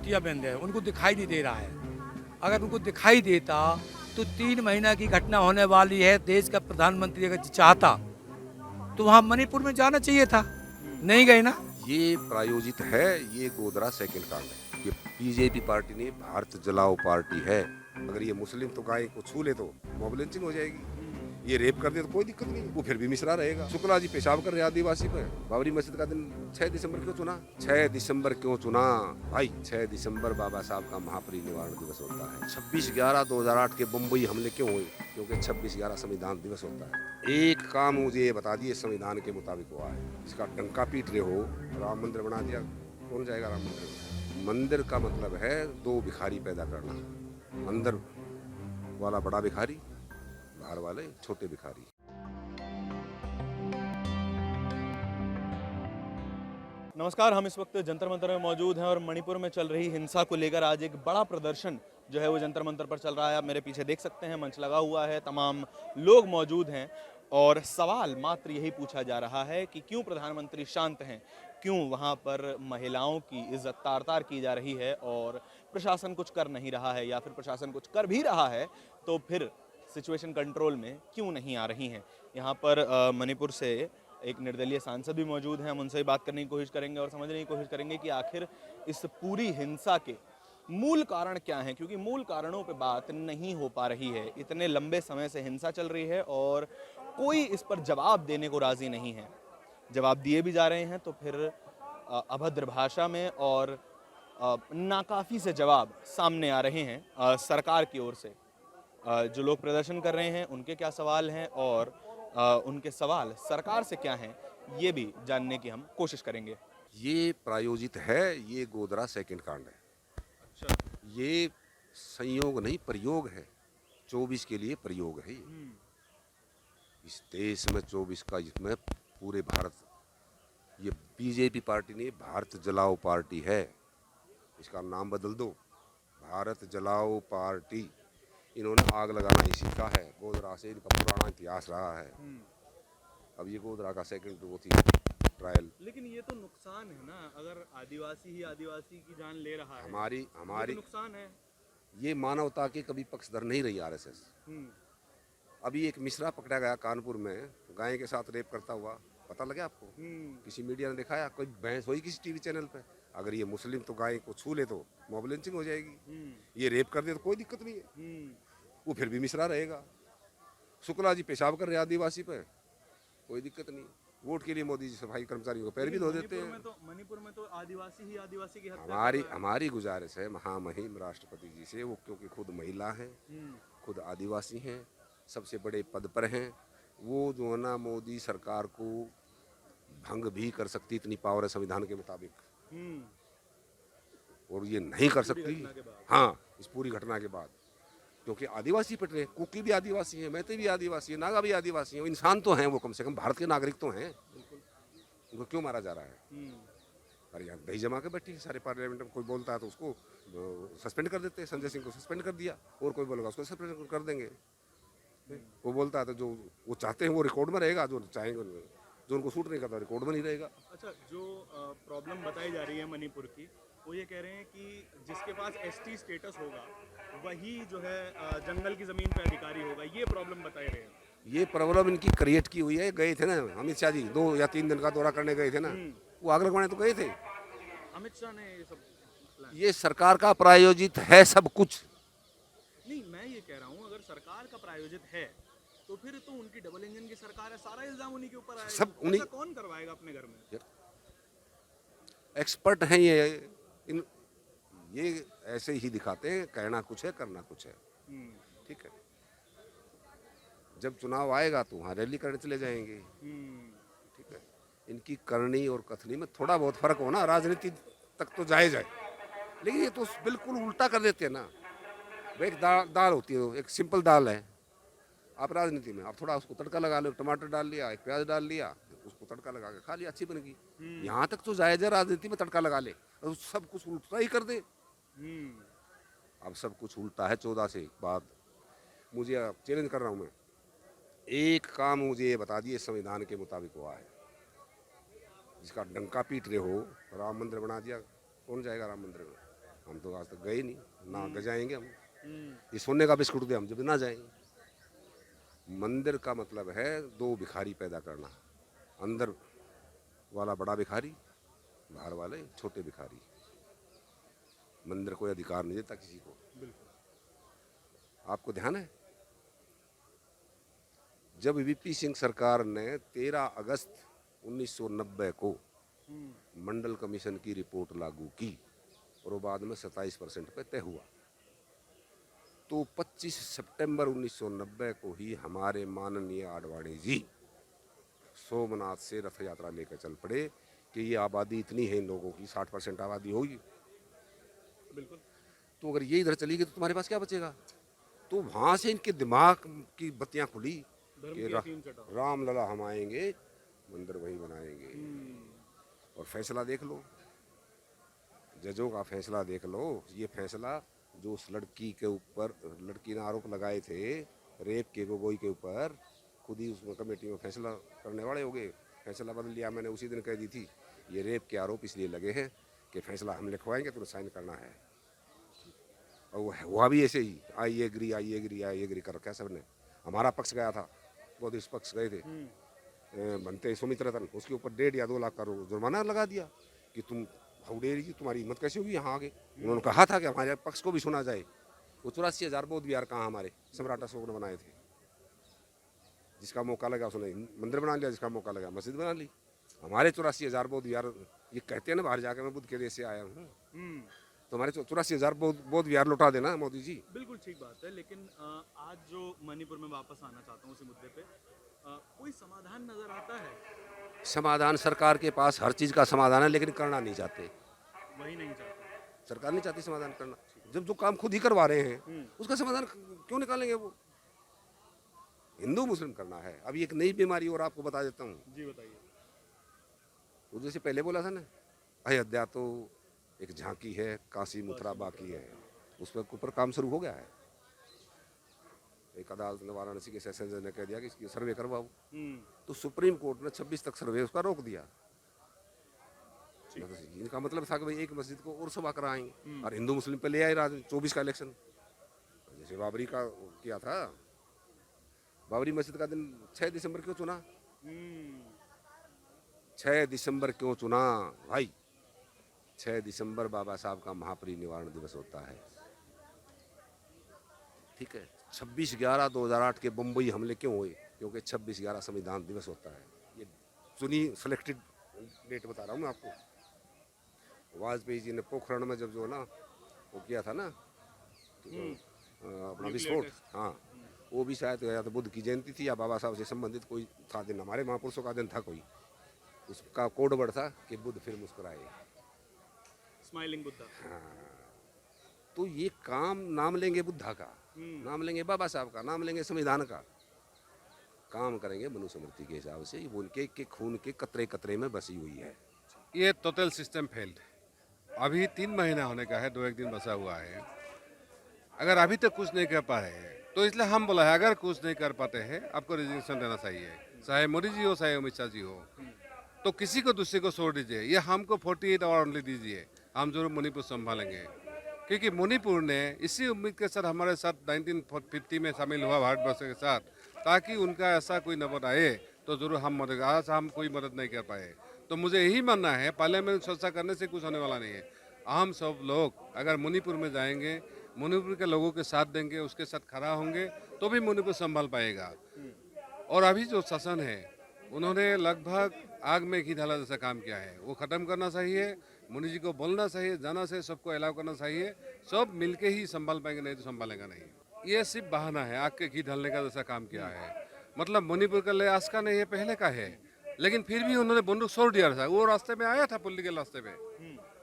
मोतियाबिंद है, उनको दिखाई नहीं दे रहा है। अगर उनको दिखाई देता तो 3 महीना की घटना होने वाली है। देश का प्रधानमंत्री अगर चाहता तो वहाँ मणिपुर में जाना चाहिए था, नहीं गए ना। ये प्रायोजित है, ये गोधरा सेकंड कांड है। ये बीजेपी पार्टी नहीं, भारत जलाओ पार्टी है। अगर ये मुस्लिम तो गाय को छू ले तो मॉब लिंचिंग हो जाएगी। ये रेप कर दे तो कोई दिक्कत नहीं, वो फिर भी मिश्रा रहेगा। शुक्ला जी पेशाब कर रहे आदिवासी पर। बाबरी मस्जिद का दिन 6 दिसंबर क्यों चुना? 6 दिसंबर क्यों चुना भाई? 6 दिसंबर बाबा साहब का महापरिनिर्वाण दिवस होता है। 26/11/2008 के बम्बई हमले क्यों हुए? क्योंकि 26/11 संविधान दिवस होता है। एक काम मुझे ये बता दिए संविधान के मुताबिक हुआ है, इसका डंका पीट रहे हो। राम मंदिर बना दिया, कौन जाएगा राम मंदिर में? मंदिर का मतलब है 2 भिखारी पैदा करना। अंदर वाला बड़ा भिखारी, बाहर वाले छोटे भिखारी। नमस्कार, हम इस वक्त जंतर मंतर में मौजूद हैं और मणिपुर में चल रही हिंसा को लेकर आज एक बड़ा प्रदर्शन जो है वो जंतर मंतर पर चल रहा है। आप मेरे पीछे देख सकते हैं, मंच लगा हुआ है, तमाम लोग मौजूद हैं और सवाल मात्र यही पूछा जा रहा है कि क्यों प्रधानमंत्री शांत हैं, क्यों वहाँ पर महिलाओं की इज्जत तार तार की जा रही है और प्रशासन कुछ कर नहीं रहा है, या फिर प्रशासन कुछ कर भी रहा है तो फिर सिचुएशन कंट्रोल में क्यों नहीं आ रही हैं। यहाँ पर मणिपुर से एक निर्दलीय सांसद भी मौजूद हैं, हम उनसे ही बात करने की कोशिश करेंगे और समझने की कोशिश करेंगे कि आखिर इस पूरी हिंसा के मूल कारण क्या हैं, क्योंकि मूल कारणों पे बात नहीं हो पा रही है। इतने लंबे समय से हिंसा चल रही है और कोई इस पर जवाब देने को राजी नहीं है। जवाब दिए भी जा रहे हैं तो फिर अभद्र भाषा में और नाकाफी से जवाब सामने आ रहे हैं सरकार की ओर से। जो लोग प्रदर्शन कर रहे हैं उनके क्या सवाल हैं और उनके सवाल सरकार से क्या हैं, ये भी जानने की हम कोशिश करेंगे। ये प्रायोजित है, ये गोधरा सेकंड कांड है। अच्छा। ये संयोग नहीं, प्रयोग है। 24 के लिए प्रयोग है ये। इस देश में 24 का, इसमें पूरे भारत, ये बीजेपी पार्टी नहीं, भारत जलाओ पार्टी है। इसका नाम बदल दो, भारत जलाओ पार्टी। इन्होंने आग लगाना ही सीखा है, गोधरा से इनका पुराना इतिहास रहा है। अब ये गोधरा का सेकंड वो थी ट्रायल। लेकिन ये तो नुकसान है ना, अगर आदिवासी ही आदिवासी की जान ले रहा है, हमारी ये तो नुकसान है। ये मानवता के कभी पक्षधर नहीं रही आरएसएस। अभी एक मिश्रा पकड़ा गया कानपुर में, गाय के साथ रेप करता हुआ, पता लगा आपको? किसी मीडिया ने दिखाया? कोई बहस हुई किसी टीवी चैनल पे? अगर ये मुस्लिम तो गाय को छू ले तो मॉब लिंचिंग हो जाएगी। ये रेप कर दे तो कोई दिक्कत नहीं है, वो फिर भी मिश्रा रहेगा। शुक्ला जी पेशाब कर रहे आदिवासी पे, कोई दिक्कत नहीं। वोट के लिए मोदी जी सफाई कर्मचारियों को पैर भी धो देते हैं। मणिपुर में तो आदिवासी ही आदिवासी की हत्या हमारी गुजारिश है महामहिम राष्ट्रपति जी से, वो क्योंकि खुद महिला हैं, खुद आदिवासी हैं, सबसे बड़े पद पर हैं, वो जो है ना मोदी सरकार को भंग भी कर सकती, इतनी पावर है संविधान के मुताबिक, और ये नहीं कर सकती। हाँ, इस पूरी घटना के बाद, क्योंकि आदिवासी पिट रहे, कुकी भी आदिवासी हैं, मैते भी आदिवासी हैं, नागा भी आदिवासी हैं, इंसान तो हैं, वो कम से कम भारत के नागरिक तो हैं। उनको क्यों मारा जा रहा है? अरे यहाँ दही जमा के बैठी सारे पार्लियामेंट में, कोई बोलता है तो उसको सस्पेंड कर देते हैं। संजय सिंह को सस्पेंड कर दिया, और कोई बोलेगा उसको सस्पेंड कर देंगे। वो बोलता है तो जो वो चाहते हैं वो रिकॉर्ड में रहेगा, जो चाहेंगे, जो उनको सूट नहीं करता रिकॉर्ड में नहीं रहेगा। अच्छा, जो प्रॉब्लम बताई जा रही है मणिपुर की, वो ये कह रहे हैं कि जिसके पास एसटी स्टेटस होगा वही जो है जंगल की जमीन पे अधिकारी होगा, ये प्रॉब्लम बताई रहे हैं। ये प्रॉब्लम इनकी क्रिएट की हुई है। गए थे ना अमित शाह जी, 2 या 3 दिन का दौरा करने गए थे ना, वो आगरा गए तो गए थे। अमित शाह ने ये सब प्लान, ये सरकार का प्रायोजित है सब कुछ। नहीं, मैं ये कह रहा हूँ अगर सरकार का प्रायोजित है तो फिर तो उनकी डबल इंजन की सरकार है, सारा इल्जाम उन्हीं के ऊपर आएगा। सब उन्हीं, ऐसा कौन करवाएगा अपने घर में? एक्सपर्ट हैं ये ये ऐसे ही दिखाते हैं, कहना कुछ है करना कुछ है। ठीक है, जब चुनाव आएगा तो वहाँ रैली करने चले जाएंगे। ठीक है, इनकी करनी और कथनी में थोड़ा बहुत फर्क हो ना, राजनीति तक तो जाए जाए, लेकिन ये तो बिल्कुल उल्टा कर देते हैं ना। एक दाल होती है, एक सिंपल दाल है, आप राजनीति में आप थोड़ा उसको तड़का लगा लो, टमाटर डाल लिया, एक प्याज डाल लिया, उसको तड़का लगा के खा लिया, अच्छी बन गई। यहाँ तक तो जायज है राजनीति में तड़का लगा ले, और सब कुछ उल्टा ही कर दे। अब सब कुछ उल्टा है 14 से बाद। मुझे चैलेंज कर रहा हूँ मैं, एक काम मुझे ये बता दिए संविधान के मुताबिक हुआ है, जिसका डंका पीट रहे हो। राम मंदिर बना दिया, कौन जाएगा राम मंदिर में? हम तो आज तक गए नहीं, ना जाएंगे हम। ये सोने का बिस्कुट दे हम जब ना जाएंगे। मंदिर का मतलब है दो भिखारी पैदा करना, अंदर वाला बड़ा भिखारी, बाहर वाले छोटे भिखारी। मंदिर कोई अधिकार नहीं देता किसी को। आपको ध्यान है जब वीपी सिंह सरकार ने 13 अगस्त 1990 को मंडल कमीशन की रिपोर्ट लागू की और वो बाद में 27% पे तय हुआ, तो 25 सितंबर 1990 को ही हमारे माननीय आडवाणी जी सोमनाथ से रथ यात्रा लेकर चल पड़े कि ये आबादी इतनी है इन लोगों की, 60% आबादी होगी। बिल्कुल। तो अगर ये इधर चली गई तो तुम्हारे पास क्या बचेगा? तो वहाँ से इनके दिमाग की बत्तियां खुली कि राम लला हम आएंगे, मंदिर वहीं बनाएंगे। और फैसला देख लो, जजों का फैसला देख लो। ये फैसला जो उस लड़की के ऊपर, लड़की ने आरोप लगाए थे रेप के, गोगोई के ऊपर, खुद ही उसमें कमेटी में फैसला करने वाले हो गए। फैसला बदल लिया। मैंने उसी दिन कह दी थी ये रेप के आरोप इसलिए लगे हैं कि फैसला हम लिखवाएंगे, तो साइन करना है। और वो हुआ भी ऐसे ही, आई एग्री कर रखा सबने। हमारा पक्ष गया था, बहुत इस पक्ष गए थे, बनते सुमित रतन, उसके ऊपर 1.5 या 2 लाख का जुर्माना लगा दिया कि तुम हौडेरी, तुम्हारी हिम्मत कैसे होगी यहाँ आगे। उन्होंने कहा था कि हमारे पक्ष को भी सुना जाए। वो 84,000 बौद्ध विहार कहाँ हमारे सम्राट अशोक ने बनाए थे। जिसका मौका लगा उसने मंदिर बना लिया, जिसका मौका लगा मस्जिद बना ली। हमारे 84,000 बौद्ध विहार, ये कहते हैं ना बाहर जाकर मैं बुद्ध के देश से आया हूँ, तो हमारे 84,000 बौद्ध विहार लौटा देना मोदी जी। बिल्कुल ठीक बात है, लेकिन आज जो मणिपुर में वापस आना चाहता हूँ उसी मुद्दे पे, कोई समाधान नजर आता है? समाधान सरकार के पास हर चीज़ का समाधान है, लेकिन करना नहीं चाहते। वही नहीं चाहते। सरकार नहीं चाहती समाधान करना। जब जो काम खुद ही करवा रहे हैं उसका समाधान क्यों निकालेंगे? वो हिंदू मुस्लिम करना है। अभी एक नई बीमारी और आपको बता देता हूँ। जी बताइए। वो जैसे पहले बोला था ना, अयोध्या तो एक झांकी है, काशी मथुरा बाकी है, उस पर ऊपर काम शुरू हो गया है। एक अदालत ने वाराणसी के सेशन जज ने कह दिया कि इसकी सर्वे करवाओ, तो सुप्रीम कोर्ट ने 26 तक सर्वे उसका रोक दिया। इनका मतलब था कि भाई एक मस्जिद को और सभा कराएंगे और हिंदू मुस्लिम पे ले आए 24 का इलेक्शन। जैसे बाबरी का किया था, बाबरी मस्जिद का दिन 6 दिसंबर क्यों चुना? 6 दिसंबर क्यों चुना भाई? 6 दिसंबर बाबा साहब का महापरिनिर्वाण दिवस होता है, ठीक है। 26/11/2008 के बम्बई हमले क्यों हुए? क्योंकि 26/11 संविधान दिवस होता है। ये चुनी सिलेक्टेड डेट बता रहा हूँ मैं आपको। वाजपेयी जी ने पोखरण में जब जो ना वो किया था ना, अपना विस्फोट, हाँ, वो भी शायद या तो बुद्ध की जयंती थी या बाबा साहब से संबंधित कोई था दिन, हमारे महापुरुषों का दिन था कोई। उसका कोड वर्ड था कि बुद्ध फिर मुस्कुराए, स्माइलिंग बुद्धा। हाँ। तो ये काम नाम लेंगे बुद्धा का, नाम लेंगे बाबा साहब का, नाम लेंगे संविधान का, काम करेंगे मनुस्मृति के हिसाब से। वो उनके के खून के कतरे कतरे में बसी हुई है। ये टोटल सिस्टम फेल्ड। अभी 3 महीना होने का है, 2-1 दिन बचा हुआ है। अगर अभी तक कुछ नहीं कर पा रहे हैं तो इसलिए हम बोला है अगर कुछ नहीं कर पाते हैं आपको रिजिग्नेशन देना चाहिए, चाहे मोदी जी हो चाहे अमित शाह जी हो। तो किसी को दूसरे को छोड़ दीजिए, ये हमको 48 आवर ओनली दीजिए, हम जरूर मणिपुर संभालेंगे। क्योंकि मणिपुर ने इसी उम्मीद के साथ हमारे साथ 1950 में शामिल हुआ भारतवर्ष के साथ, ताकि उनका ऐसा कोई नौबत आए तो जरूर हम मदद। आज हम कोई मदद नहीं कर पाए, तो मुझे यही मानना है पार्लियामेंट चर्चा करने से कुछ होने वाला नहीं है। हम सब लोग अगर मणिपुर में जाएंगे, मणिपुर के लोगों के साथ देंगे, उसके साथ खड़ा होंगे, तो भी मणिपुर संभाल पाएगा। और अभी जो शासन है उन्होंने लगभग आग में घी डाला जैसा काम किया है, वो ख़त्म करना चाहिए। मुनि जी को बोलना चाहिए, जाना चाहिए, सबको अलाउ करना चाहिए। सब मिलके ही संभाल पाएंगे, नहीं तो संभालेगा नहीं। ये सिर्फ बहाना है, आग के घी डालने का जैसा काम किया है। मतलब मणिपुर का लिए आज का नहीं है, पहले का है, लेकिन फिर भी उन्होंने बंदूक छोड़ दिया था। वो रास्ते में आया था, पॉलिटिकल रास्ते पे,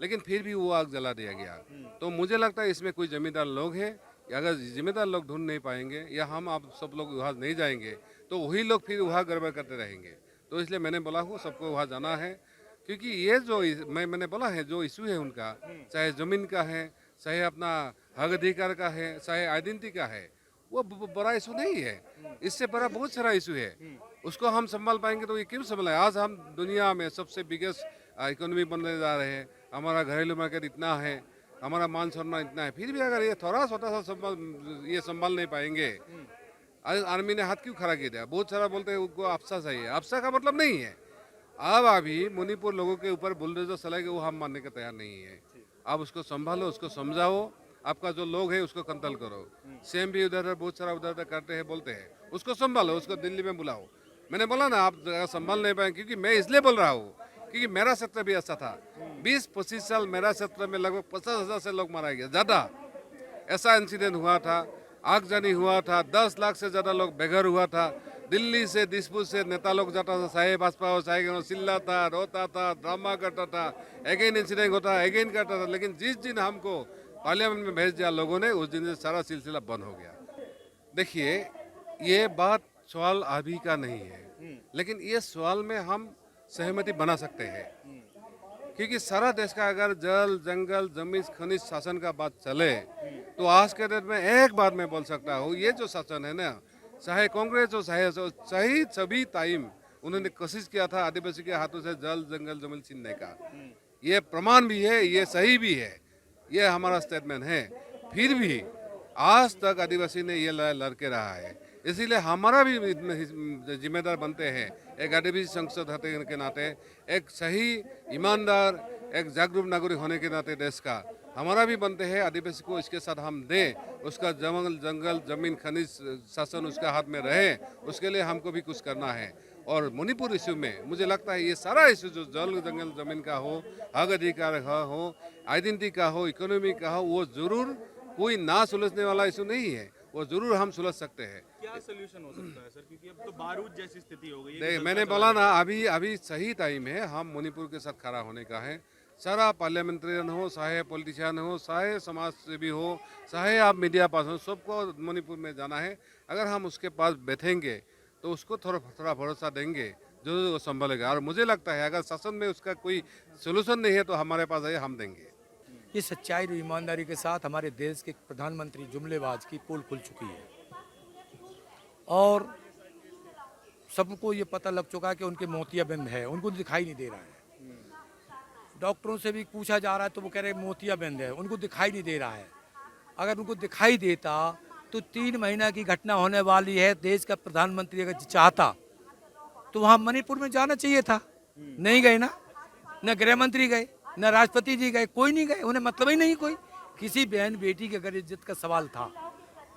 लेकिन फिर भी वो आग जला दिया गया। तो मुझे लगता है इसमें कोई जिम्मेदार लोग हैं। अगर जिम्मेदार लोग ढूंढ नहीं पाएंगे या हम आप सब लोग वहाँ नहीं जाएंगे तो वही लोग फिर वहाँ गड़बड़ करते रहेंगे। तो इसलिए मैंने बोला हूँ सबको वहाँ जाना है, क्योंकि ये जो मैंने बोला है जो इशू है उनका, चाहे ज़मीन का है, चाहे अपना हक अधिकार का है, चाहे आइडेंटिटी का है, वो बड़ा इशू नहीं है। इससे बड़ा बहुत सारा इशू है, उसको हम संभाल पाएंगे तो ये क्यों संभालें। आज हम दुनिया में सबसे बिगेस्ट इकोनॉमी बनने जा रहे हैं, हमारा घरेलू मार्केट इतना है, हमारा मान सम्मान इतना है, फिर भी अगर ये थोड़ा छोटा सा ये संभाल नहीं पाएंगे, आज आर्मी ने हाथ क्यों खड़ा किया दिया? बहुत सारा बोलते हैं उनको अफसा चाहिए, अफसा का मतलब नहीं है। अब अभी मणिपुर लोगों के ऊपर बुलडोजर चलाएंगे, वो हम मानने के तैयार नहीं है। आप उसको संभालो, उसको समझाओ, आपका जो लोग है उसको कंट्रोल करो। सेम भी उधर बहुत सारा उधर करते हैं, बोलते हैं, उसको संभालो, उसको दिल्ली में बुलाओ। मैंने बोला ना, आप संभाल नहीं पाए, क्योंकि मैं इसलिए बोल रहा हूँ क्योंकि मेरा क्षेत्र भी ऐसा था। 20-25 साल मेरा क्षेत्र में लगभग 50,000 से लोग मारा गया, ज़्यादा ऐसा इंसिडेंट हुआ था, आगजनी हुआ था, 10 लाख से ज़्यादा लोग बेघर हुआ था। दिल्ली से दिसपुर से नेता लोग जाता था, साहेब भाजपा हो साहेब, चिल्लाता, रोता था, ड्रामा करता था, अगेन इंसिडेंट होता, अगेन करता था। लेकिन जिस दिन हमको पार्लियामेंट में भेज दिया लोगों ने, उस दिन से सारा सिलसिला बंद हो गया। देखिए, ये बात सवाल अभी का नहीं है, लेकिन ये सवाल में हम सहमति बना सकते हैं, क्योंकि सारा देश का अगर जल, जंगल, जमीन, खनिज शासन का बात चले तो आज के डेट में एक बात मैं बोल सकता हूँ, ये जो शासन है ना, चाहे कांग्रेस हो चाहे सभी टाइम उन्होंने कोशिश किया था आदिवासी के हाथों से जल, जंगल, जमीन छीनने का। ये प्रमाण भी है, ये सही भी है, ये हमारा स्टेटमेंट है। फिर भी आज तक आदिवासी ने ये लड़ाई लड़ के रहा है, इसीलिए हमारा भी जिम्मेदार बनते हैं एक आदिवासी संसद होने के नाते, एक सही ईमानदार, एक जागरूक नागरिक होने के नाते देश का हमारा भी बनते हैं आदिवासी को इसके साथ हम दें, उसका जंगल, जमीन, खनिज शासन उसका हाथ में रहे, उसके लिए हमको भी कुछ करना है। और मणिपुर इश्यू में मुझे लगता है ये सारा इश्यू जो जल, जंगल, जमीन का हो, हक अधिकार का हो, आइडेंटिटी का हो, इकोनॉमी का हो, वो जरूर कोई ना सुलझने वाला इशू नहीं है, वो जरूर हम सुलझ सकते हैं। क्या सोल्यूशन हो सकता है सर, क्योंकि अब तो बारूद जैसी स्थिति हो गई है। नहीं, मैंने बोला ना, अभी सही टाइम है हम मणिपुर के साथ खड़ा होने का है। सारा पार्लियामेंट्रियन हो, चाहे पॉलिटिशियन हो, चाहे समाज सेवी हो, चाहे आप मीडिया पास हो, सबको मणिपुर में जाना है। अगर हम उसके पास बैठेंगे तो उसको थोड़ा भरोसा देंगे, जो संभलेगा। और मुझे लगता है अगर शासन में उसका कोई सोल्यूशन नहीं है तो हमारे पास है, हम देंगे। ये सच्चाई और ईमानदारी के साथ हमारे देश के प्रधानमंत्री जुमलेबाज की पोल खुल चुकी है और सबको ये पता लग चुका है कि उनके मोतियाबिंद है, उनको दिखाई नहीं दे रहा है। डॉक्टरों से भी पूछा जा रहा है तो वो कह रहे हैं मोतियाबिंद है, उनको दिखाई नहीं दे रहा है। अगर उनको दिखाई देता तो 3 महीना की घटना होने वाली है, देश का प्रधानमंत्री अगर चाहता तो वहाँ मणिपुर में जाना चाहिए था। नहीं गए ना, न गृह मंत्री गए, न राष्ट्रपति जी गए, कोई नहीं गए, उन्हें मतलब ही नहीं कोई। किसी बहन बेटी की अगर इज्जत का सवाल था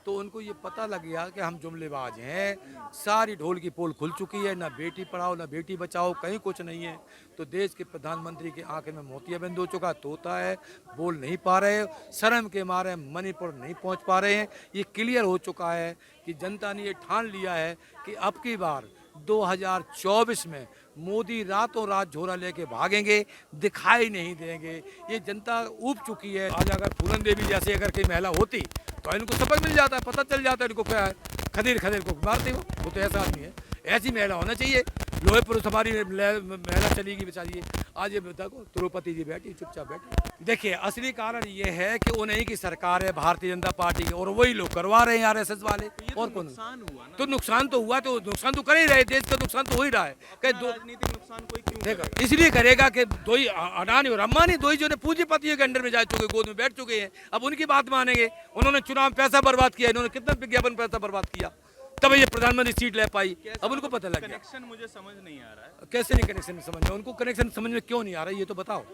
तो उनको ये पता लग गया कि हम जुमलेबाज हैं। सारी ढोल की पोल खुल चुकी है, ना बेटी पढ़ाओ ना बेटी बचाओ, कहीं कुछ नहीं है। तो देश के प्रधानमंत्री के आंखें में मोतियाबिंद हो चुका, तोता है, बोल नहीं पा रहे, शर्म के मारे मणिपुर नहीं पहुंच पा रहे हैं। ये क्लियर हो चुका है कि जनता ने ये ठान लिया है कि अब की बार 2024 में मोदी रातों रात झोला लेके भागेंगे, दिखाई नहीं देंगे। ये जनता ऊब चुकी है। आज अगर पूरन देवी जैसे अगर कोई महिला होती तो इनको सबक मिल जाता है, पता चल जाता है इनको क्या है, खदेड़ को मारते वो तो ऐसा आदमी है। ऐसी महिला होना चाहिए। लोहे पुरुष हमारी महिला चलेगी बेचारी, आज ये देखो द्रौपदी जी बैठी चुपचाप बैठी। देखिए असली कारण ये है कि उन्हीं की सरकार है भारतीय जनता पार्टी की, और वही लोग करवा रहे हैं आरएसएस वाले। तो और कौन? नुकसान हुआ ना, तो नुकसान तो हुआ, तो नुकसान तो कर ही रहे, देश का नुकसान तो हो ही रहा है। राजनीतिक नुकसान कोई क्यों देखो करेगा? इसलिए करेगा कि दो ही अडानी और अंबानी, दो ही जो पूंजीपतियों के अंडर में जा चुके, गोद में बैठ चुके हैं, अब उनकी बात मानेंगे। उन्होंने चुनाव में पैसा बर्बाद किया, इन्होंने कितना विज्ञापन पैसा बर्बाद किया, तब ये प्रधानमंत्री सीट ले पाई। अब उनको पता लग गया। कनेक्शन मुझे समझ नहीं आ रहा है। कैसे नहीं कनेक्शन समझ में? उनको कनेक्शन समझ में क्यों नहीं आ रहा है ये तो बताओ।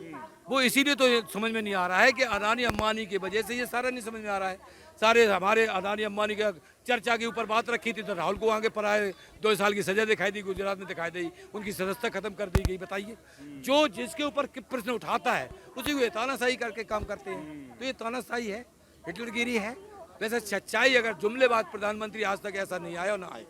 वो इसीलिए तो ये समझ में नहीं आ रहा है कि अडानी अंबानी की वजह से ये सारा नहीं समझ में आ रहा है। सारे हमारे अडानी अंबानी का चर्चा के ऊपर बात रखी थी तो राहुल को आगे पराए 2 साल की सजा दिखाई दी, गुजरात में दिखाई दी, उनकी सदस्यता खत्म कर दी गई। बताइए, जो जिसके ऊपर प्रश्न उठाता है उसी को तानाशाही करके काम करते हैं। तो ये तानाशाही है, हिटलरगिरी है। वैसे सच्चाई अगर जुमलेबाज प्रधानमंत्री आज तक ऐसा नहीं आया ना आए।